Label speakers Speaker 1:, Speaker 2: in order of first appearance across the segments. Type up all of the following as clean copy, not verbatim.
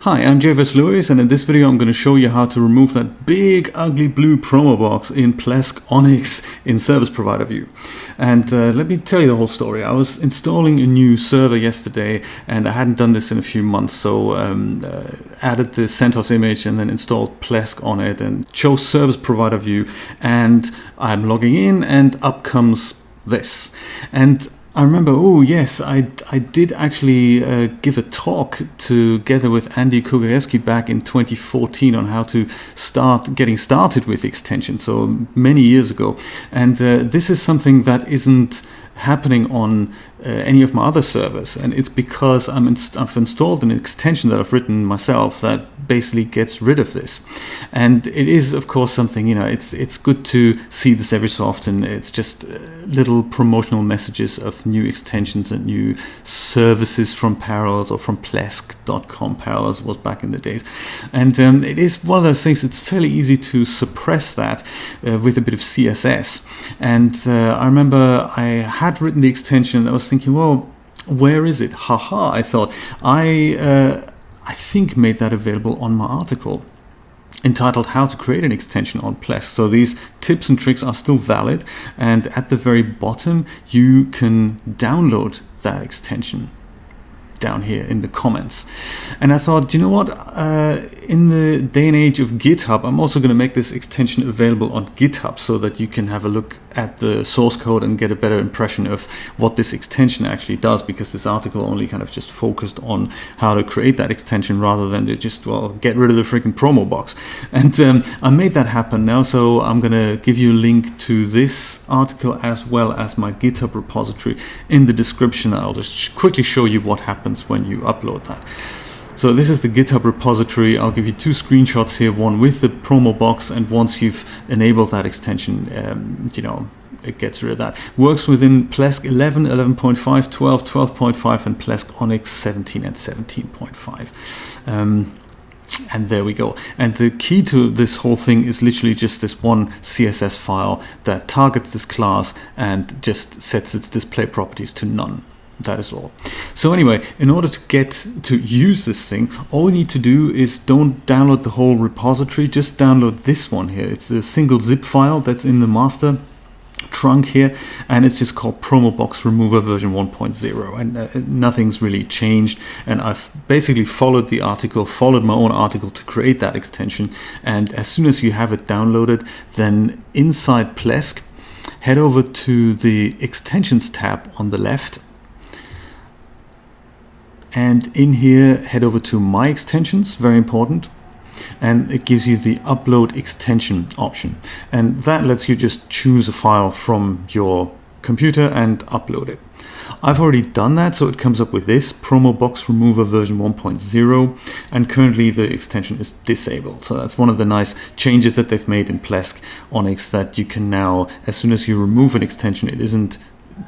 Speaker 1: Hi, I'm J.V.S. Lewis, and in this video I'm going to show you how to remove that big ugly blue promo box in Plesk Onyx in Service Provider View. And let me tell you the whole story. I was installing a new server yesterday and I hadn't done this in a few months, so added the CentOS image and then installed Plesk on it and chose Service Provider View, and I'm logging in and up comes this. And I remember, oh yes, I did actually give a talk together with Andy Kugayeski back in 2014 on how to start getting started with the extension, so many years ago. And this is something that isn't happening on any of my other servers, and it's because I've installed an extension that I've written myself that basically gets rid of this. And it is, of course, something, you know, it's good to see this every so often. It's just little promotional messages of new extensions and new services from Parallels or from Plesk.com. Parallels was back in the days, and it is one of those things. It's fairly easy to suppress that with a bit of CSS. And I remember I had written the extension. I was thinking, well, where is it? Haha, I thought. I think made that available on my article entitled How to Create an Extension on Plesk. So these tips and tricks are still valid, and at the very bottom you can download that extension down here in the comments. And I thought, do you know what, in the day and age of GitHub, I'm also going to make this extension available on GitHub so that you can have a look at the source code and get a better impression of what this extension actually does, because this article only kind of just focused on how to create that extension rather than to just, well, get rid of the freaking promo box. And I made that happen now, so I'm going to give you a link to this article as well as my GitHub repository in the description. I'll just quickly show you what happens when you upload that. So this is the GitHub repository. I'll give you two screenshots here, one with the promo box, and once you've enabled that extension, you know, it gets rid of that. Works within Plesk 11, 11.5, 12, 12.5, and Plesk Onyx 17 and 17.5. And there we go. And the key to this whole thing is literally just this one CSS file that targets this class and just sets its display properties to none. That is all. So anyway, in order to get to use this thing, all we need to do is don't download the whole repository, just download this one here. It's a single zip file that's in the master trunk here, and it's just called Promo Box Remover version 1.0, and nothing's really changed. And I've basically followed the article, followed my own article to create that extension. And as soon as you have it downloaded, then inside Plesk, head over to the Extensions tab on the left. And in here, head over to My Extensions, very important. And it gives you the Upload Extension option. And that lets you just choose a file from your computer and upload it. I've already done that, so it comes up with this, Promo Box Remover version 1.0. And currently the extension is disabled. So that's one of the nice changes that they've made in Plesk Onyx, that you can now, as soon as you remove an extension, it isn't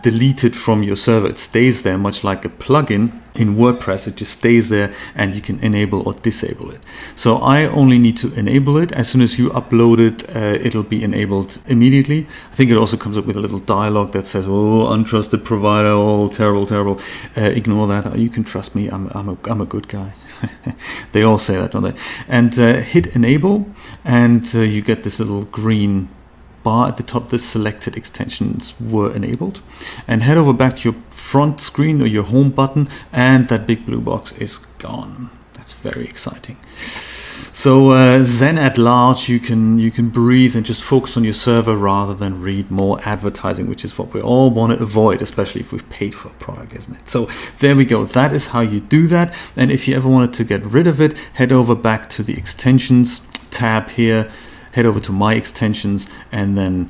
Speaker 1: deleted from your server. It stays there, much like a plugin in WordPress. It just stays there, and you can enable or disable it. So I only need to enable it. As soon as you upload it, it'll be enabled immediately. I think it also comes up with a little dialog that says, oh, untrusted provider, oh, terrible, terrible. Ignore that. You can trust me. I'm a good guy. They all say that, don't they? And hit enable, and you get this little green bar at the top. The selected extensions were enabled, and head over back to your front screen or your home button, and that big blue box is gone. That's very exciting. So Zen at large, you can breathe and just focus on your server rather than read more advertising, which is what we all want to avoid, especially if we've paid for a product, isn't it? So there we go. That is how you do that. And if you ever wanted to get rid of it, head over back to the Extensions tab here. Head over to My Extensions, and then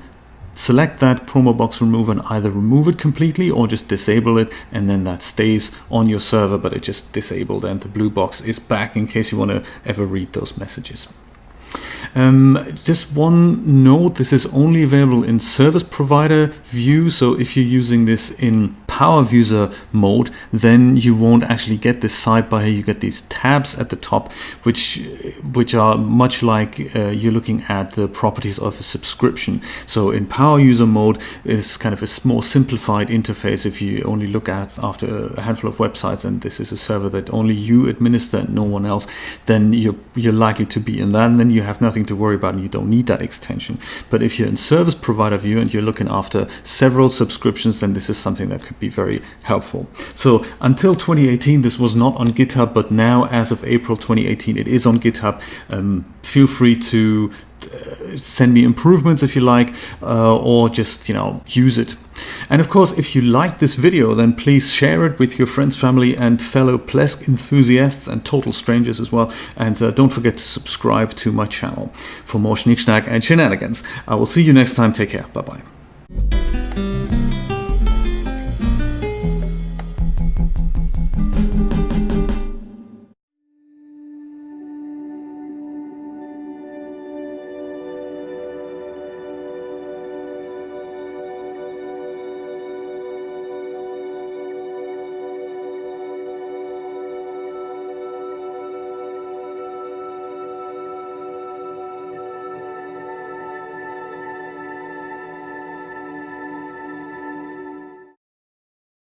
Speaker 1: select that Promo Box Remover and either remove it completely or just disable it, and then that stays on your server, but it just disabled and the blue box is back in case you want to ever read those messages. Just one note, this is only available in Service Provider View, so if you're using this in power user mode, then you won't actually get this sidebar here. You get these tabs at the top, which are much like you're looking at the properties of a subscription. So in power user mode is kind of a more simplified interface. If you only look at after a handful of websites and this is a server that only you administer and no one else, then you're likely to be in that, and then you have nothing to worry about and you don't need that extension. But if you're in service provider view and you're looking after several subscriptions, then this is something that could be very helpful. So until 2018 this was not on GitHub, but now as of April 2018 it is on GitHub. Feel free to send me improvements if you like, or just use it. And of course, if you like this video, then please share it with your friends, family, and fellow Plesk enthusiasts and total strangers as well. And don't forget to subscribe to my channel for more Schnickschnack and shenanigans. I will see you next time. Take care. Bye bye.